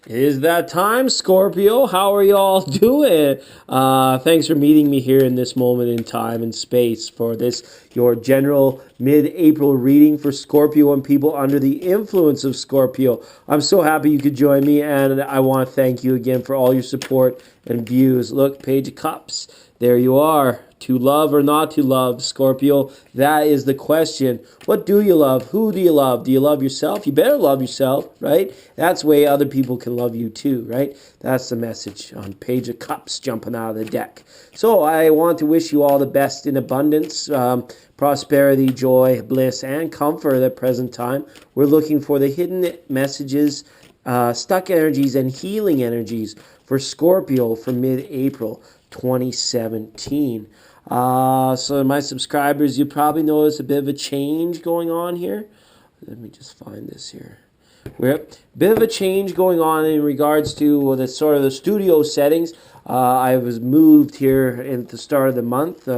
Is that time, Scorpio? How are y'all doing? Thanks for meeting me here in this moment in time and space for this, your general mid-April reading for Scorpio and people under the influence of Scorpio. I'm so happy you could join me, and I want to thank you again for all your support and views. Look, Page of Cups. There you are. To love or not to love, Scorpio? That is the question. What do you love? Who do you love? Do you love yourself? You better love yourself, right? That's the way other people can love you too, right? That's the message on Page of Cups jumping out of the deck. So I want to wish you all the best in abundance, prosperity, joy, bliss, and comfort at the present time. We're looking for the hidden messages, stuck energies, and healing energies for Scorpio for mid-April 2017. So my subscribers, you probably notice a bit of a change going on here. Let me just find this here. We're a bit of a change going on in regards to the sort of the studio settings. I was moved here at the start of the month,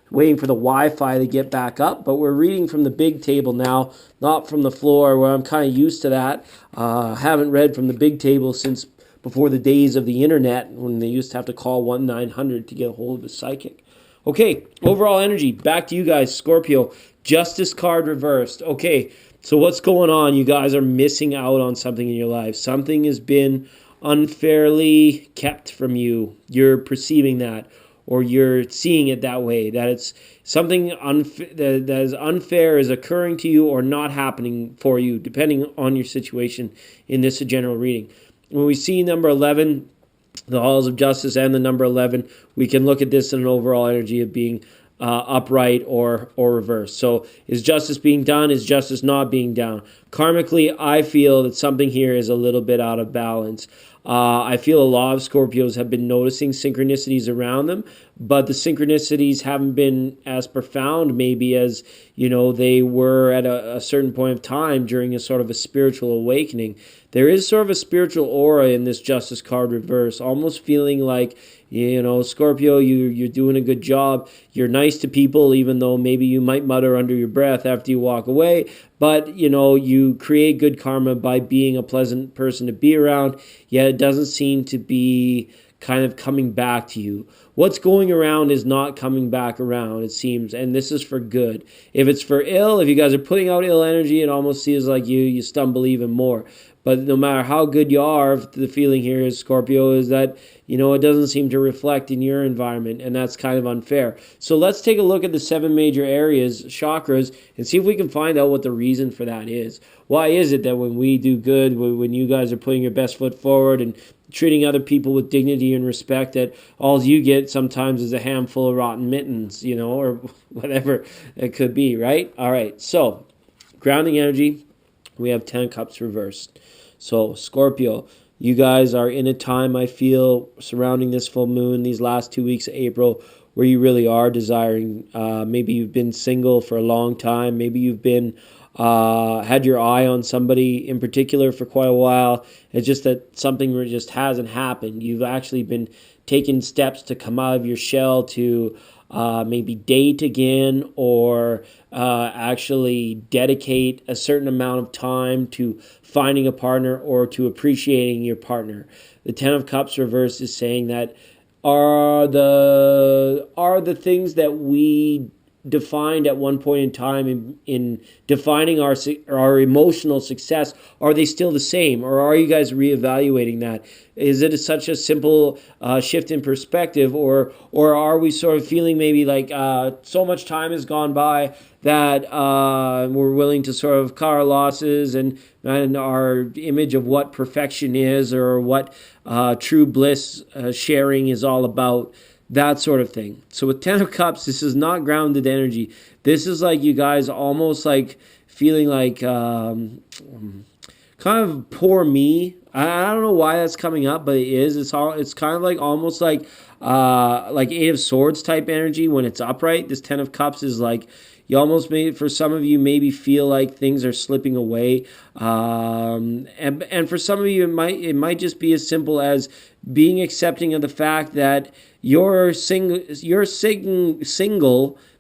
waiting for the Wi-Fi to get back up, but we're reading from the big table now, not from the floor, where I'm kind of used to that. Haven't read from the big table since before the days of the internet, when they used to have to call 1-900 to get a hold of a psychic. Okay, overall energy, back to you guys, Scorpio. Justice card reversed. Okay, so what's going on? You guys are missing out on something in your life. Something has been unfairly kept from you. You're perceiving that, or you're seeing it that way, that it's something that is unfair is occurring to you or not happening for you, depending on your situation in this general reading. When we see number 11, the halls of justice, and the number 11, we can look at this in an overall energy of being upright or reversed. So is justice being done? Is justice not being done? Karmically, I feel that something here is a little bit out of balance. I feel a lot of Scorpios have been noticing synchronicities around them, but the synchronicities haven't been as profound maybe as, they were at a certain point of time during a sort of a spiritual awakening. There is sort of a spiritual aura in this Justice card reverse, almost feeling like, Scorpio, you're doing a good job. You're nice to people, even though maybe you might mutter under your breath after you walk away. But, you create good karma by being a pleasant person to be around, yet it doesn't seem to be kind of coming back to you. What's going around is not coming back around, it seems, and this is for good. If it's for ill, if you guys are putting out ill energy, it almost seems like you stumble even more. But no matter how good you are, the feeling here is, Scorpio, is that, it doesn't seem to reflect in your environment, and that's kind of unfair. So let's take a look at the 7 major areas, chakras, and see if we can find out what the reason for that is. Why is it that when we do good, when you guys are putting your best foot forward and treating other people with dignity and respect, that all you get sometimes is a handful of rotten mittens, or whatever it could be, right? All right, so grounding energy, we have 10 cups reversed. So Scorpio, you guys are in a time, I feel, surrounding this full moon, these last 2 weeks of April, where you really are desiring. Maybe you've been single for a long time. Maybe you've been had your eye on somebody in particular for quite a while. It's just that something just hasn't happened. You've actually been taking steps to come out of your shell to maybe date again, or actually dedicate a certain amount of time to finding a partner or to appreciating your partner. The 10 of Cups reversed is saying that are the things that we defined at one point in time in defining our emotional success, are they still the same, or are you guys reevaluating that? Is it such a simple shift in perspective, or are we sort of feeling maybe like so much time has gone by that we're willing to sort of cut our losses, and our image of what perfection is, or what true bliss sharing is all about, that sort of thing. So with 10 of Cups, this is not grounded energy. This is like you guys almost like feeling like kind of poor me. I don't know why that's coming up, but it is. It's kind of like almost like 8 of Swords type energy when it's upright. This 10 of Cups is like, you almost for some of you maybe feel like things are slipping away, and for some of you it might just be as simple as being accepting of the fact that you're single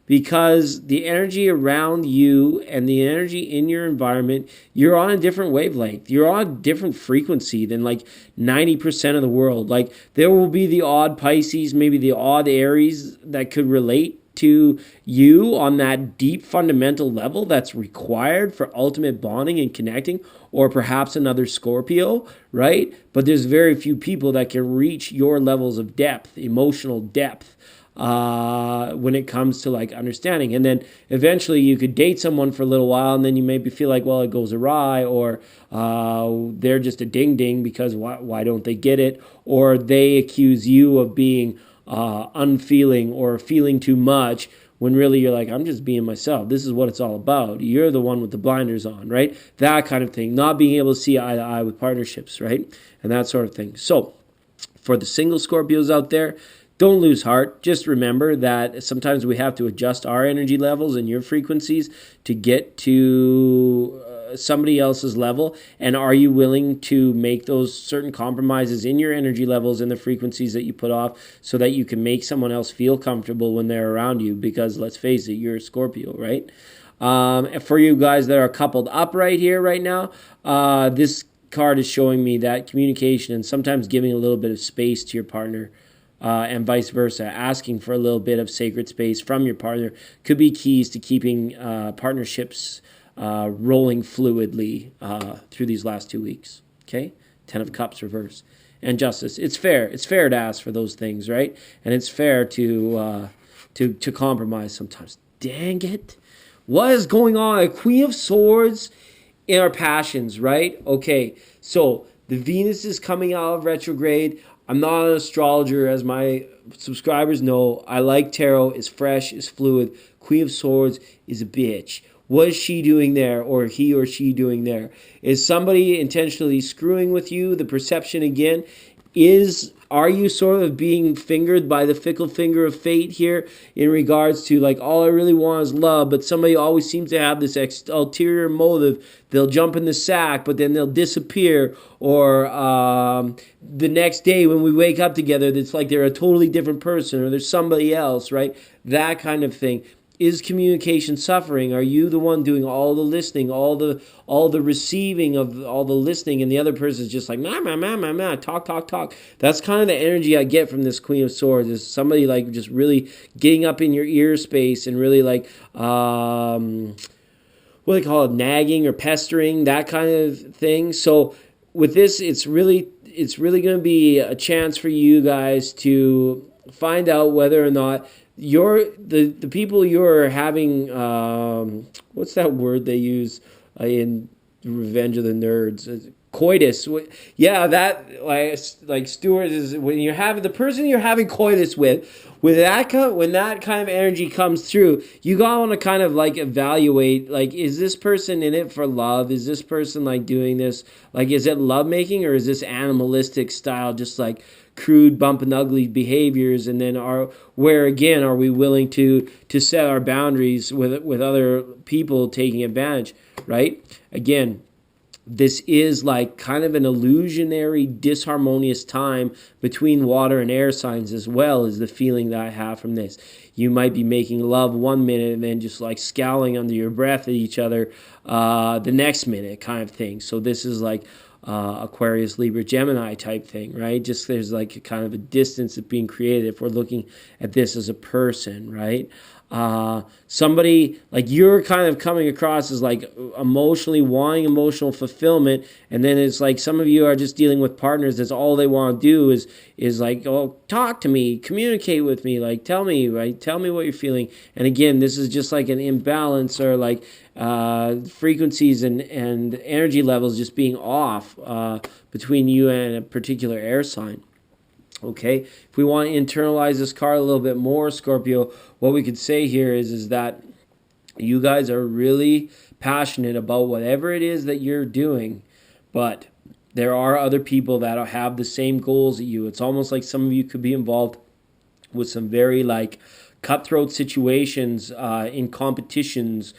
because the energy around you and the energy in your environment, you're on a different wavelength. You're on a different frequency than like 90% of the world. Like there will be the odd Pisces, maybe the odd Aries that could relate to you on that deep fundamental level that's required for ultimate bonding and connecting, or perhaps another Scorpio, right? But there's very few people that can reach your levels of depth, emotional depth, when it comes to like understanding. And then eventually you could date someone for a little while, and then you maybe feel like, well, it goes awry, or they're just a ding ding because why don't they get it? Or they accuse you of being unfeeling or feeling too much, when really you're like, I'm just being myself. This is what it's all about. You're the one with the blinders on, right? That kind of thing. Not being able to see eye to eye with partnerships, right? And that sort of thing. So for the single Scorpios out there, don't lose heart. Just remember that sometimes we have to adjust our energy levels and your frequencies to get to somebody else's level. And are you willing to make those certain compromises in your energy levels and the frequencies that you put off, so that you can make someone else feel comfortable when they're around you? Because let's face it, you're a Scorpio, right? For you guys that are coupled up right here right now, this card is showing me that communication and sometimes giving a little bit of space to your partner, and vice versa, asking for a little bit of sacred space from your partner, could be keys to keeping partnerships rolling fluidly through these last 2 weeks. Okay, 10 of Cups reverse, and Justice. It's fair. It's fair to ask for those things, right? And it's fair to compromise sometimes. Dang it! What is going on? A Queen of Swords in our passions, right? Okay, so the Venus is coming out of retrograde. I'm not an astrologer, as my subscribers know. I like tarot. It's fresh, it's fluid. Queen of Swords is a bitch. What is she doing there, or he or she doing there? Is somebody intentionally screwing with you? The perception again are you sort of being fingered by the fickle finger of fate here, in regards to like, all I really want is love, but somebody always seems to have this ulterior motive. They'll jump in the sack, but then they'll disappear, or the next day when we wake up together, it's like they're a totally different person, or there's somebody else, right? That kind of thing. Is communication suffering? Are you the one doing all the listening, all the receiving of all the listening, and the other person's just like, talk? That's kind of the energy I get from this Queen of Swords, is somebody like just really getting up in your ear space and really like, what do they call it, nagging or pestering, that kind of thing. So with this, it's really going to be a chance for you guys to find out whether or not the people you're having, what's that word they use in Revenge of the Nerds? Coitus. Yeah, that like Stuart is, when you're having the person you're having coitus with that when that kind of energy comes through, you gotta want to kind of like evaluate, like, is this person in it for love? Is this person like doing this, like, is it love making, or is this animalistic style, just like crude bump and ugly behaviors? And then are we willing to set our boundaries with other people taking advantage, right? Again, this is like kind of an illusionary, disharmonious time between water and air signs, as well as the feeling that I have from this. You might be making love 1 minute and then just like scowling under your breath at each other the next minute, kind of thing. So this is like Aquarius, Libra, Gemini type thing, right? Just there's like a kind of a distance that's being created if we're looking at this as a person, right? Somebody like you're kind of coming across as like emotionally wanting emotional fulfillment, and then it's like some of you are just dealing with partners that's all they want to do is like, oh, talk to me, communicate with me, like tell me what you're feeling. And again, this is just like an imbalance, or like frequencies and energy levels just being off between you and a particular air sign. Okay, if we want to internalize this card a little bit more, Scorpio, what we could say here is that you guys are really passionate about whatever it is that you're doing, but there are other people that have the same goals as you. It's almost like some of you could be involved with some very like cutthroat situations in competitions,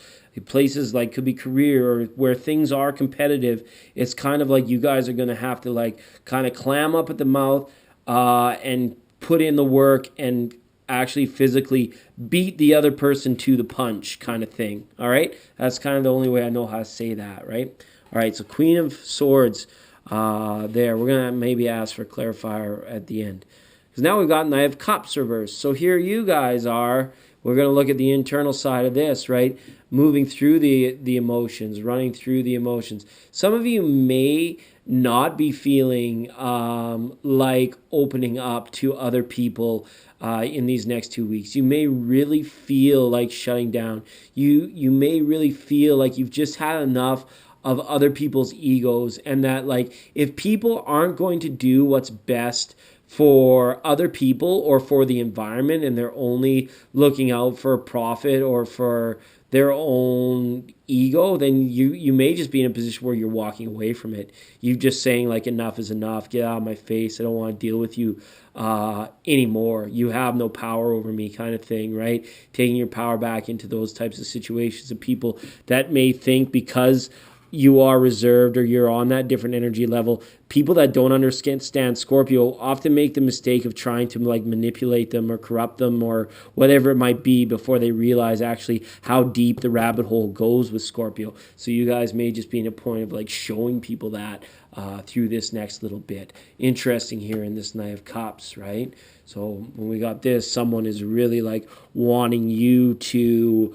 places like could be career, or where things are competitive. It's kind of like you guys are going to have to like kind of clam up at the mouth and put in the work and actually physically beat the other person to the punch kind of thing. All right, that's kind of the only way I know how to say that, right? All right, so Queen of Swords there. We're going to maybe ask for clarifier at the end. Because now we've got Knight of Cups reversed. So here you guys are. We're going to look at the internal side of this, right? Moving through the emotions, running through the emotions. Some of you may not be feeling like opening up to other people in these next 2 weeks. You may really feel like shutting down. You may really feel like you've just had enough of other people's egos, and that like if people aren't going to do what's best for other people or for the environment, and they're only looking out for profit or for their own ego, then you may just be in a position where you're walking away from it. You're just saying like, enough is enough, get out of my face, I don't want to deal with you anymore. You have no power over me, kind of thing, right? Taking your power back into those types of situations of people that may think because you are reserved or you're on that different energy level. People that don't understand Scorpio often make the mistake of trying to like manipulate them or corrupt them or whatever it might be before they realize actually how deep the rabbit hole goes with Scorpio. So you guys may just be in a point of like showing people that through this next little bit. Interesting here in this Knight of Cups, right? So when we got this, someone is really like wanting you to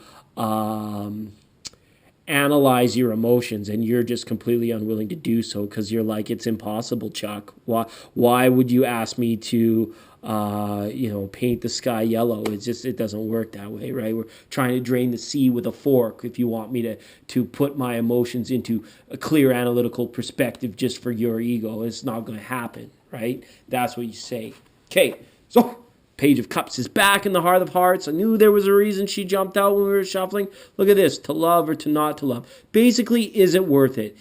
analyze your emotions, and you're just completely unwilling to do so because you're like, it's impossible, Chuck. Why would you ask me to paint the sky yellow? It doesn't work that way, right? We're trying to drain the sea with a fork if you want me to put my emotions into a clear analytical perspective just for your ego. It's not going to happen, right? That's what you say. Okay, so Page of Cups is back in the Heart of Hearts. I knew there was a reason she jumped out when we were shuffling. Look at this. To love or to not to love. Basically, is it worth it?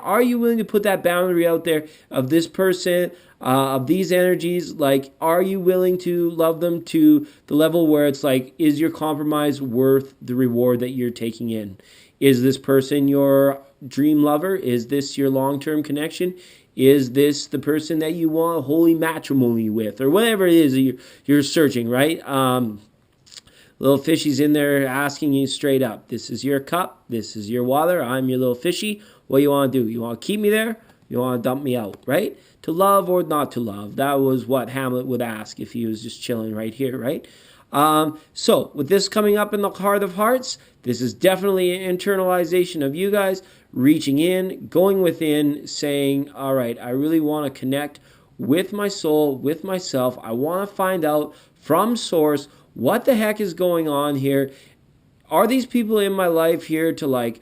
Are you willing to put that boundary out there of this person, of these energies? Like, are you willing to love them to the level where it's like, is your compromise worth the reward that you're taking in? Is this person your dream lover? Is this your long-term connection? Is this the person that you want holy matrimony with, or whatever it is that you're searching, right? Little fishy's in there asking you straight up, this is your cup, this is your water, I'm your little fishy. What do you want to do? You want to keep me there? You want to dump me out, right? To love or not to love? That was what Hamlet would ask if he was just chilling right here, right? So with this coming up in the Heart of Hearts, this is definitely an internalization of you guys reaching in, going within, saying, all right, I really want to connect with my soul, with myself. I want to find out from source what the heck is going on here. Are these people in my life here to like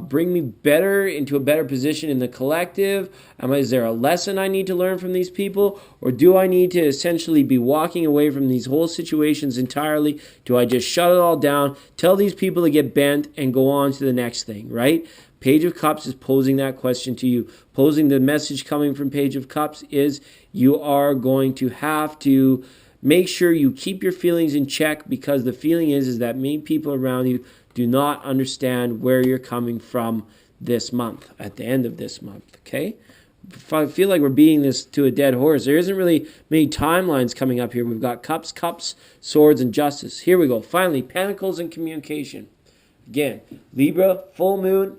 bring me better into a better position in the collective? Is there a lesson I need to learn from these people? Or do I need to essentially be walking away from these whole situations entirely? Do I just shut it all down, tell these people to get bent, and go on to the next thing, right? Page of Cups is posing that question to you. Posing the message coming from Page of Cups is you are going to have to make sure you keep your feelings in check, because the feeling is that many people around you do not understand where you're coming from this month, at the end of this month, okay? I feel like we're beating this to a dead horse. There isn't really many timelines coming up here. We've got Cups, Swords, and Justice. Here we go. Finally, Pentacles and communication. Again, Libra, full moon,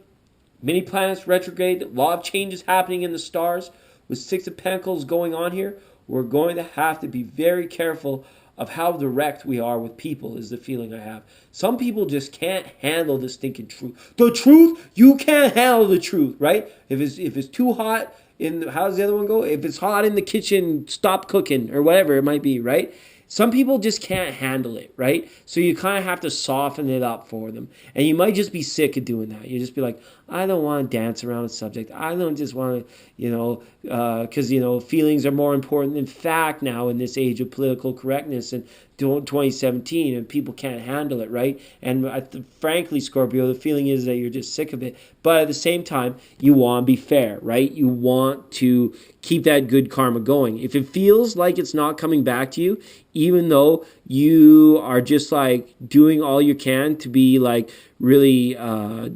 many planets retrograde, a lot of changes happening in the stars. With Six of Pentacles going on here, we're going to have to be very careful of how direct we are with people, is the feeling I have. Some people just can't handle the stinking truth. The truth? You can't handle the truth, right? If it's too hot, how does the other one go? If it's hot in the kitchen, stop cooking, or whatever it might be, right? Some people just can't handle it, right? So you kind of have to soften it up for them. And you might just be sick of doing that. You just be like, I don't want to dance around a subject. I don't just want to, because, feelings are more important than fact now in this age of political correctness and 2017, and people can't handle it, right? And frankly, Scorpio, the feeling is that you're just sick of it. But at the same time, you want to be fair, right? You want to keep that good karma going. If it feels like it's not coming back to you, even though you are just like doing all you can to be like really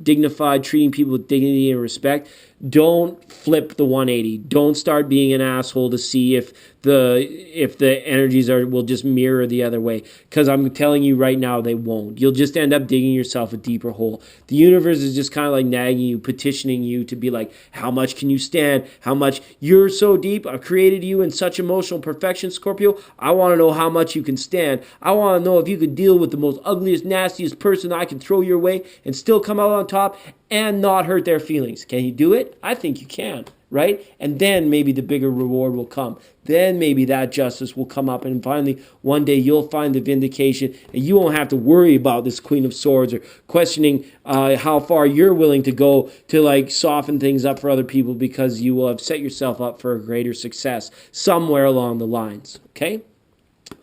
dignified, treating people with dignity and respect, don't flip the 180. Don't start being an asshole to see if the energies will just mirror the other way, because I'm telling you right now they won't. You'll just end up digging yourself a deeper hole. The universe is just kind of like nagging you, petitioning you to be like, how much can you stand? How much? You're so deep. I've created you in such emotional perfection, Scorpio. I want to know how much you can stand. I want to know if you could deal with the most ugliest, nastiest person I can throw your way and still come out on top and not hurt their feelings. Can you do it? I think you can, right? And then maybe the bigger reward will come. Then maybe that justice will come up, and finally one day you'll find the vindication, and you won't have to worry about this Queen of Swords or questioning how far you're willing to go to like soften things up for other people, because you will have set yourself up for a greater success somewhere along the lines. Okay?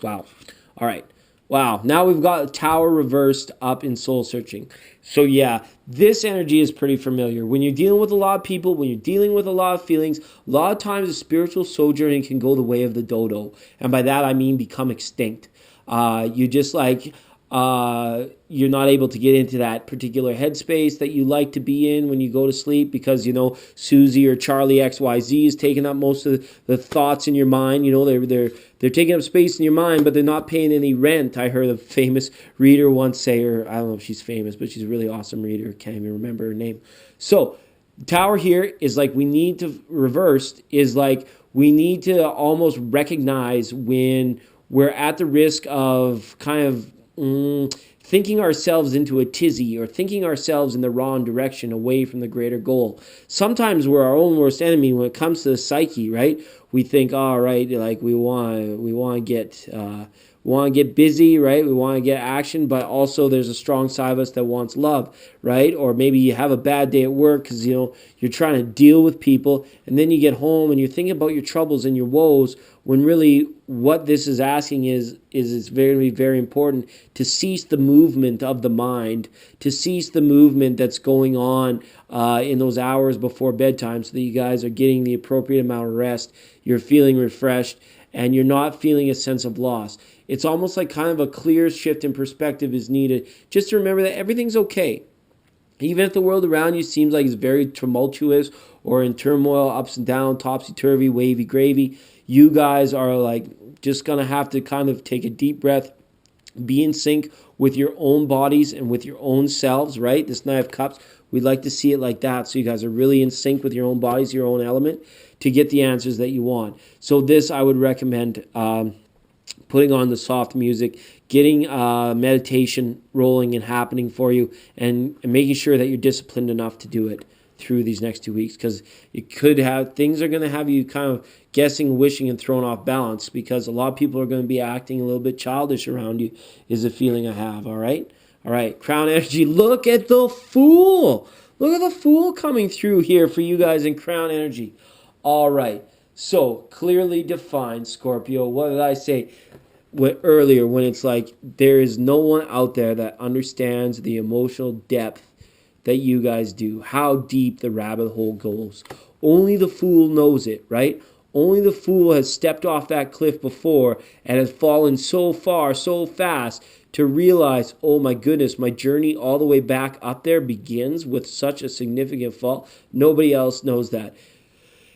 Wow. All right. Wow. Now we've got Tower reversed up in Soul Searching. So yeah, this energy is pretty familiar. When you're dealing with a lot of people, when you're dealing with a lot of feelings, a lot of times the spiritual sojourning can go the way of the dodo. And by that I mean become extinct. You just like... you're not able to get into that particular headspace that you like to be in when you go to sleep, because, you know, Susie or Charlie XYZ is taking up most of the thoughts in your mind. You know, they're taking up space in your mind, but they're not paying any rent. I heard a famous reader once say, or I don't know if she's famous, but she's a really awesome reader. Can't even remember her name. So Tower here is like, we need to reverse, is like we need to almost recognize when we're at the risk of kind of thinking ourselves into a tizzy, or thinking ourselves in the wrong direction away from the greater goal. Sometimes we're our own worst enemy when it comes to the psyche, right? We think, all right, like we want to get busy, right? We want to get action, but also there's a strong side of us that wants love, right? Or maybe you have a bad day at work because, you know, you're trying to deal with people, and then you get home and you're thinking about your troubles and your woes, when really what this is asking is it's very, very important to cease the movement of the mind, to cease the movement that's going on in those hours before bedtime, so that you guys are getting the appropriate amount of rest, you're feeling refreshed, and you're not feeling a sense of loss. It's almost like kind of a clear shift in perspective is needed, just to remember that everything's okay. Even if the world around you seems like it's very tumultuous or in turmoil, ups and down, topsy-turvy, wavy gravy, you guys are like just going to have to kind of take a deep breath, be in sync with your own bodies and with your own selves, right? This Knight of Cups, we'd like to see it like that, so you guys are really in sync with your own bodies, your own element, to get the answers that you want. So this, I would recommend putting on the soft music, getting meditation rolling and happening for you, and making sure that you're disciplined enough to do it through these next 2 weeks, because things are going to have you kind of guessing, wishing, and thrown off balance, because a lot of people are going to be acting a little bit childish around you, is a feeling I have. All right, Crown energy. Look at the Fool. Look at the Fool coming through here for you guys in Crown energy. All right, so clearly defined, Scorpio. What did I say earlier, when it's like there is no one out there that understands the emotional depth that you guys do, how deep the rabbit hole goes. Only the Fool knows it, right? Only the Fool has stepped off that cliff before and has fallen so far, so fast, to realize, oh my goodness, my journey all the way back up there begins with such a significant fall. Nobody else knows that.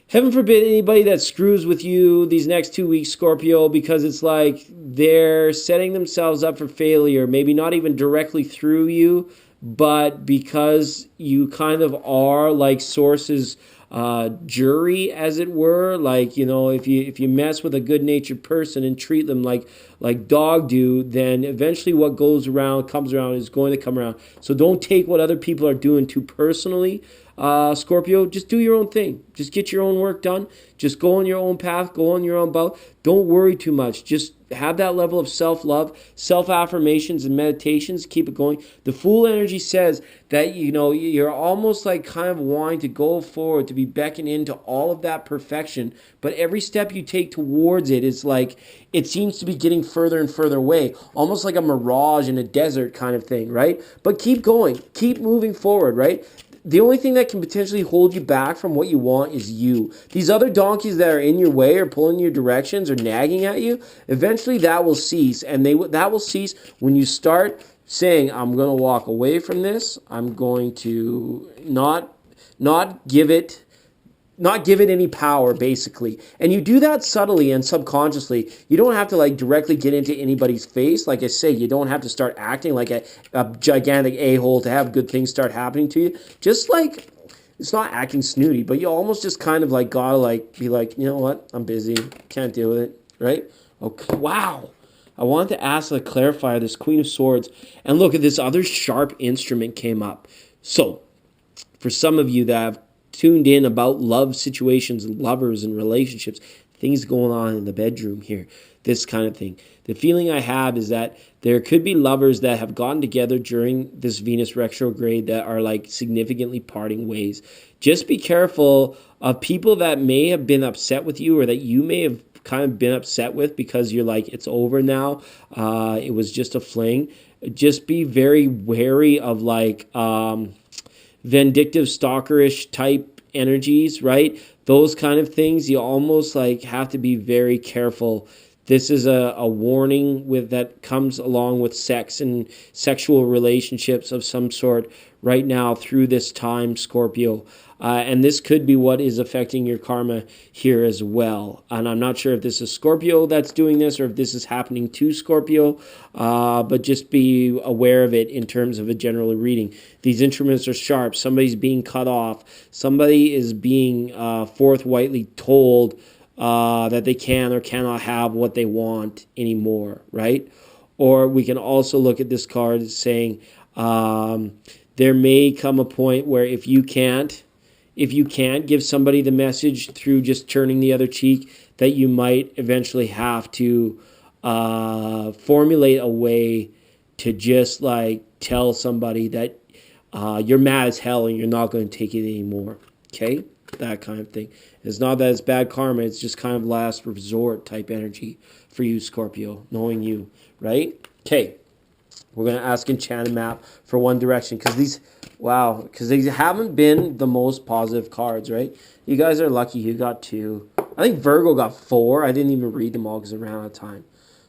Heaven forbid anybody that screws with you these next 2 weeks, Scorpio, because it's like they're setting themselves up for failure, maybe not even directly through you, but because you kind of are like Source's jury, as it were. Like, you know, if you mess with a good-natured person and treat them like dog do, then eventually what goes around comes around is going to come around. So don't take what other people are doing too personally, Scorpio. Just do your own thing. Just get your own work done. Just go on your own path. Go on your own boat. Don't worry too much. Just have that level of self-love, self-affirmations, and meditations. Keep it going. The Fool energy says that, you know, you're almost like kind of wanting to go forward, to be beckoned into all of that perfection. But every step you take towards it is like, it seems to be getting further and further away, almost like a mirage in a desert kind of thing, right? But keep going. Keep moving forward, right? The only thing that can potentially hold you back from what you want is you. These other donkeys that are in your way or pulling your directions or nagging at you, eventually that will cease. And that will cease when you start saying, I'm going to walk away from this. I'm going to not give it not give it any power, basically. And you do that subtly and subconsciously. You don't have to like directly get into anybody's face. Like I say, you don't have to start acting like a gigantic a-hole to have good things start happening to you. Just like, it's not acting snooty, but you almost just kind of like gotta like be like, you know what, I'm busy, can't deal with it, right? Okay, wow. I wanted to ask the clarifier, this Queen of Swords, and look at this other sharp instrument came up. So, for some of you that have tuned in about love situations and lovers and relationships, things going on in the bedroom here, this kind of thing. The feeling I have is that there could be lovers that have gotten together during this Venus retrograde that are like significantly parting ways. Just be careful of people that may have been upset with you or that you may have kind of been upset with because you're like, it's over now. It was just a fling. Just be very wary of like vindictive, stalkerish type energies, right? Those kind of things. You almost like have to be very careful. This is a warning with that comes along with sex and sexual relationships of some sort right now through this time, Scorpio. And this could be what is affecting your karma here as well. And I'm not sure if this is Scorpio that's doing this or if this is happening to Scorpio, but just be aware of it in terms of a general reading. These instruments are sharp. Somebody's being cut off. Somebody is being forthrightly told that they can or cannot have what they want anymore, right? Or we can also look at this card as saying there may come a point where if you can't give somebody the message through just turning the other cheek, that you might eventually have to formulate a way to just like tell somebody that you're mad as hell and you're not going to take it anymore. Okay? That kind of thing. It's not that it's bad karma, it's just kind of last resort type energy for you, Scorpio, knowing you, right? Okay. We're going to ask Enchanted Map for One Direction because these haven't been the most positive cards, right? You guys are lucky you got 2. I think Virgo got 4. I didn't even read them all because I ran out of time.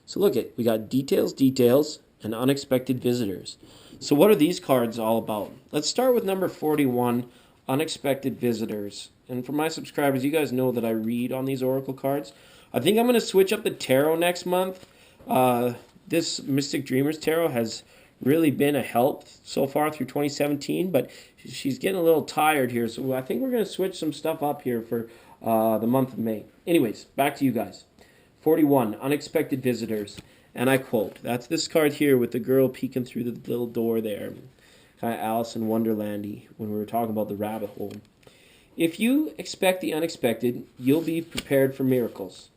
So look we got details, and unexpected visitors. So what are these cards all about? Let's start with number 41, unexpected visitors. And for my subscribers, you guys know that I read on these oracle cards. I think I'm going to switch up the tarot next month. This Mystic Dreamers Tarot has really been a help so far through 2017, but she's getting a little tired here, so I think we're going to switch some stuff up here for the month of May. Anyways, back to you guys. 41, unexpected visitors, and I quote, that's this card here with the girl peeking through the little door there, kind of Alice in Wonderland-y when we were talking about the rabbit hole. If you expect the unexpected, you'll be prepared for miracles.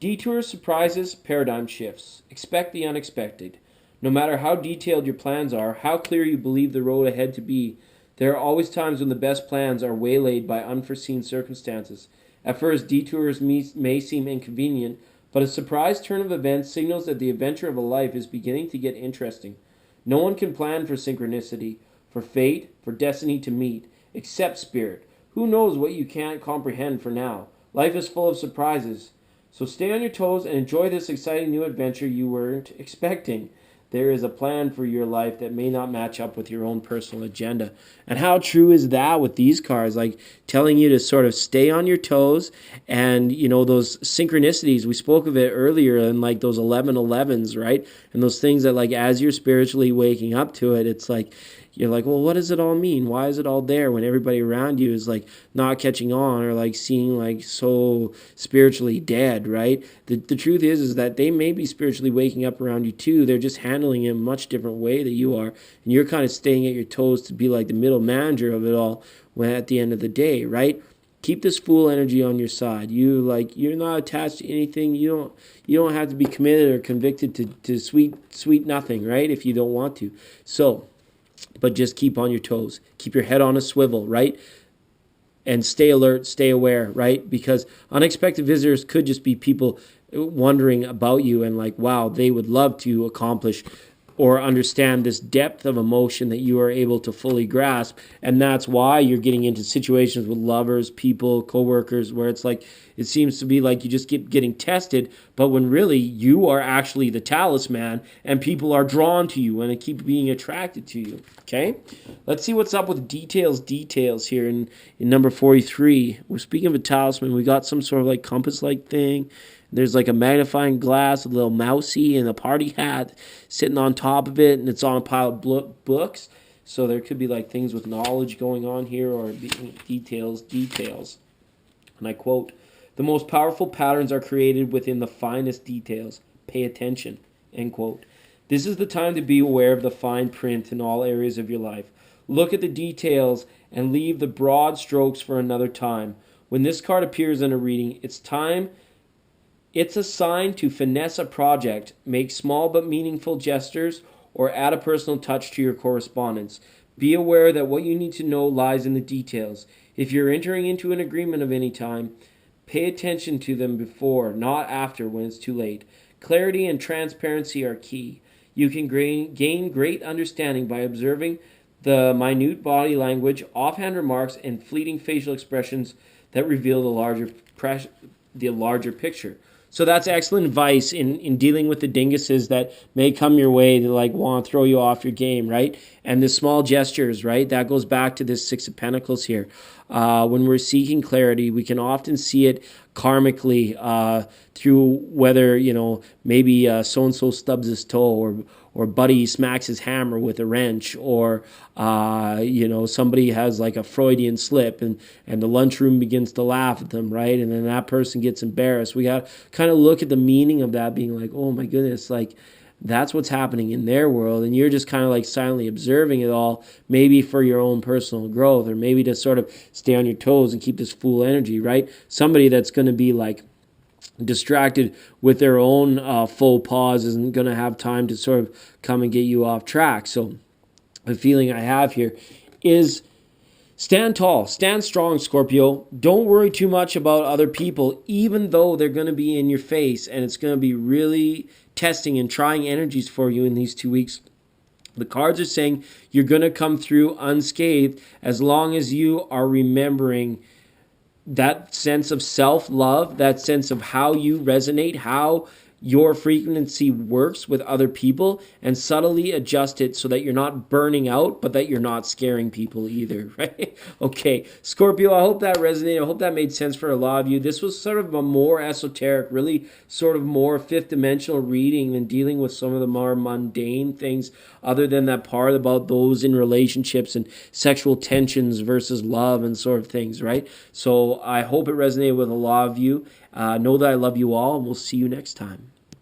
Detours, surprises, paradigm shifts. Expect the unexpected. No matter how detailed your plans are, how clear you believe the road ahead to be, there are always times when the best plans are waylaid by unforeseen circumstances. At first, detours may seem inconvenient, but a surprise turn of events signals that the adventure of a life is beginning to get interesting. No one can plan for synchronicity, for fate, for destiny to meet, except spirit. Who knows what you can't comprehend for now? Life is full of surprises. So stay on your toes and enjoy this exciting new adventure you weren't expecting. There is a plan for your life that may not match up with your own personal agenda. And how true is that with these cards? Like telling you to sort of stay on your toes and, you know, those synchronicities, we spoke of it earlier and like those 1111s, right? And those things that like as you're spiritually waking up to it, it's like, you're like, well, what does it all mean? Why is it all there when everybody around you is like not catching on or like seeing like so spiritually dead, right? The truth is that they may be spiritually waking up around you too. They're just handling it in a much different way than you are. And you're kind of staying at your toes to be like the middle manager of it all when at the end of the day, right? Keep this fool energy on your side. You're not attached to anything. You don't have to be committed or convicted to sweet nothing, right? If you don't want to. So, but just keep on your toes. Keep your head on a swivel, right? And stay alert, stay aware, right? Because unexpected visitors could just be people wondering about you and like, wow, they would love to accomplish or understand this depth of emotion that you are able to fully grasp. And that's why you're getting into situations with lovers, people, coworkers, where it's like, it seems to be like you just keep getting tested, but when really you are actually the talisman and people are drawn to you and they keep being attracted to you. Okay? Let's see what's up with details here in number 43. We're speaking of a talisman. We got some sort of like compass-like thing. There's like a magnifying glass, a little mousey, and a party hat sitting on top of it, and it's on a pile of books. So there could be like things with knowledge going on here, or details. And I quote, "The most powerful patterns are created within the finest details. Pay attention," end quote. This is the time to be aware of the fine print in all areas of your life. Look at the details and leave the broad strokes for another time. When this card appears in a reading, it's a sign to finesse a project, make small but meaningful gestures, or add a personal touch to your correspondence. Be aware that what you need to know lies in the details. If you're entering into an agreement of any time, pay attention to them before, not after, when it's too late. Clarity and transparency are key. You can gain great understanding by observing the minute body language, offhand remarks, and fleeting facial expressions that reveal the larger picture. So that's excellent advice in dealing with the dinguses that may come your way to like want to throw you off your game, right? And the small gestures, right? That goes back to this Six of Pentacles here. When we're seeking clarity, we can often see it karmically through whether, maybe so-and-so stubs his toe, or Buddy smacks his hammer with a wrench, or somebody has like a Freudian slip, and the lunchroom begins to laugh at them, right? And then that person gets embarrassed. We got to kind of look at the meaning of that, being like, oh my goodness, like that's what's happening in their world, and you're just kind of like silently observing it all, maybe for your own personal growth, or maybe to sort of stay on your toes and keep this fool energy, right? Somebody that's going to be like distracted with their own faux pas isn't going to have time to sort of come and get you off track. So the feeling I have here is stand tall, stand strong, Scorpio. Don't worry too much about other people, even though they're going to be in your face, and it's going to be really testing and trying energies for you in these 2 weeks. The cards are saying you're going to come through unscathed as long as you are remembering that sense of self-love, that sense of how you resonate, how your frequency works with other people, and subtly adjust it so that you're not burning out, but that you're not scaring people either, right? Okay, Scorpio, I hope that resonated. I hope that made sense for a lot of you. This was sort of a more esoteric, really sort of more fifth dimensional reading than dealing with some of the more mundane things, other than that part about those in relationships and sexual tensions versus love and sort of things, right? So I hope it resonated with a lot of you. Know that I love you all, and we'll see you next time.